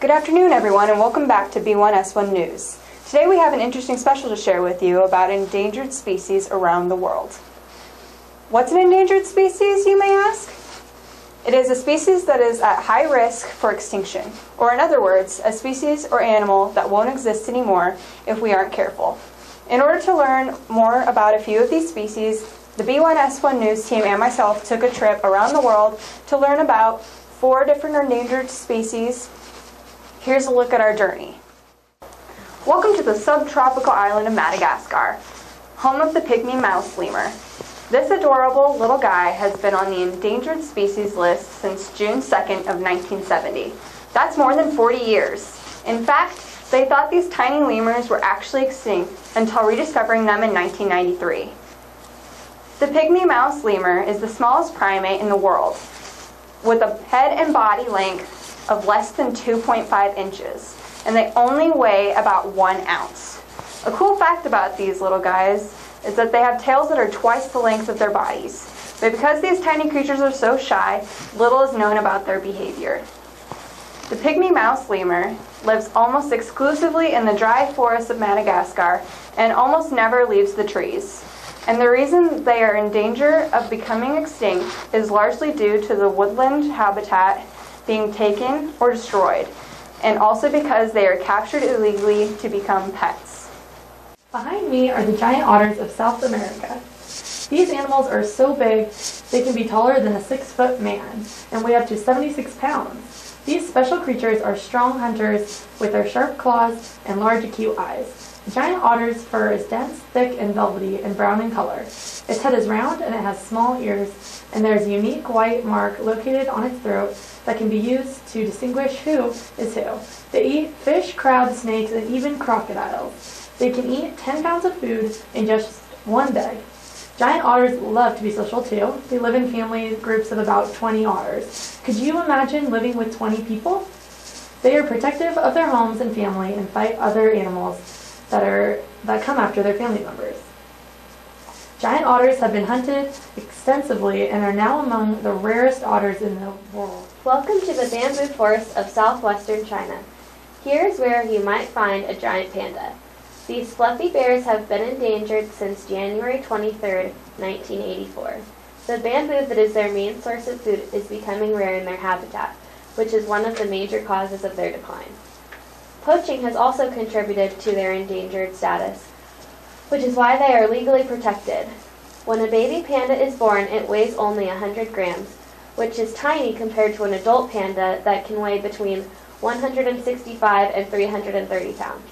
Good afternoon, everyone, and welcome back to B1S1 News. Today we have an interesting special to share with you about endangered species around the world. What's an endangered species, you may ask? It is a species that is at high risk for extinction, or in other words, a species or animal that won't exist anymore if we aren't careful. In order to learn more about a few of these species, the B1S1 News team and myself took a trip around the world to learn about 4 different endangered species. Here's a look at our journey. Welcome to the subtropical island of Madagascar, home of the pygmy mouse lemur. This adorable little guy has been on the endangered species list since June 2nd of 1970. That's more than 40 years. In fact, they thought these tiny lemurs were actually extinct until rediscovering them in 1993. The pygmy mouse lemur is the smallest primate in the world, with a head and body length of less than 2.5 inches, and they only weigh about 1 ounce. A cool fact about these little guys is that they have tails that are twice the length of their bodies. But because these tiny creatures are so shy, little is known about their behavior. The pygmy mouse lemur lives almost exclusively in the dry forests of Madagascar and almost never leaves the trees. And the reason they are in danger of becoming extinct is largely due to the woodland habitat being taken or destroyed, and also because they are captured illegally to become pets. Behind me are the giant otters of South America. These animals are so big they can be taller than a 6-foot man and weigh up to 76 pounds. These special creatures are strong hunters with their sharp claws and large acute eyes. The giant otter's fur is dense, thick, and velvety and brown in color. Its head is round and it has small ears, and there is a unique white mark located on its throat that can be used to distinguish who is who. They eat fish, crabs, snakes, and even crocodiles. They can eat 10 pounds of food in just one day. Giant otters love to be social too. They live in family groups of about 20 otters. Could you imagine living with 20 people? They are protective of their homes and family and fight other animals that come after their family members. Giant otters have been hunted extensively and are now among the rarest otters in the world. Welcome to the bamboo forest of southwestern China. Here is where you might find a giant panda. These fluffy bears have been endangered since January 23, 1984. The bamboo that is their main source of food is becoming rare in their habitat, which is one of the major causes of their decline. Poaching has also contributed to their endangered status, which is why they are legally protected. When a baby panda is born, it weighs only 100 grams, which is tiny compared to an adult panda that can weigh between 165 and 330 pounds.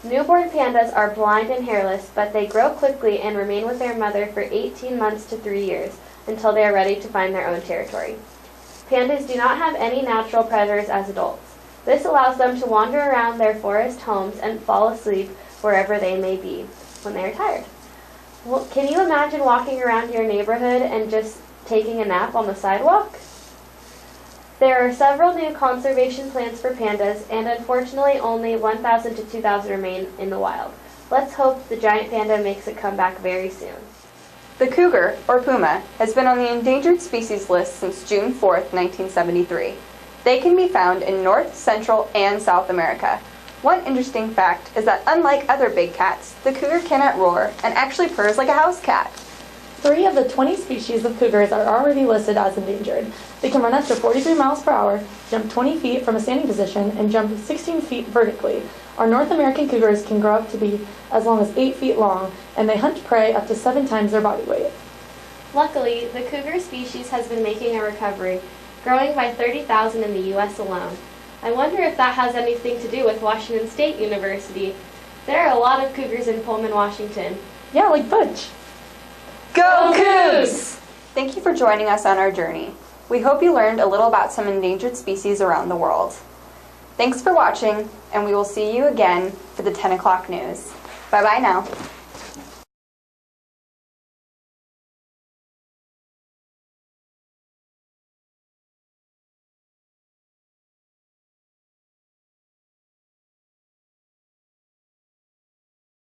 Newborn pandas are blind and hairless, but they grow quickly and remain with their mother for 18 months to 3 years until they are ready to find their own territory. Pandas do not have any natural predators as adults. This allows them to wander around their forest homes and fall asleep wherever they may be when they are tired. Well, can you imagine walking around your neighborhood and just taking a nap on the sidewalk? There are several new conservation plans for pandas, and unfortunately only 1,000 to 2,000 remain in the wild. Let's hope the giant panda makes a comeback very soon. The cougar, or puma, has been on the endangered species list since June 4th, 1973. They can be found in North, Central, and South America. One interesting fact is that unlike other big cats, the cougar cannot roar and actually purrs like a house cat. 3 of the 20 species of cougars are already listed as endangered. They can run up to 43 miles per hour, jump 20 feet from a standing position, and jump 16 feet vertically. Our North American cougars can grow up to be as long as 8 feet long, and they hunt prey up to 7 times their body weight. Luckily, the cougar species has been making a recovery, growing by 30,000 in the U.S. alone. I wonder if that has anything to do with Washington State University. There are a lot of cougars in Pullman, Washington. Yeah, like Butch. Go Cougs! Thank you for joining us on our journey. We hope you learned a little about some endangered species around the world. Thanks for watching, and we will see you again for the 10 o'clock news. Bye-bye now.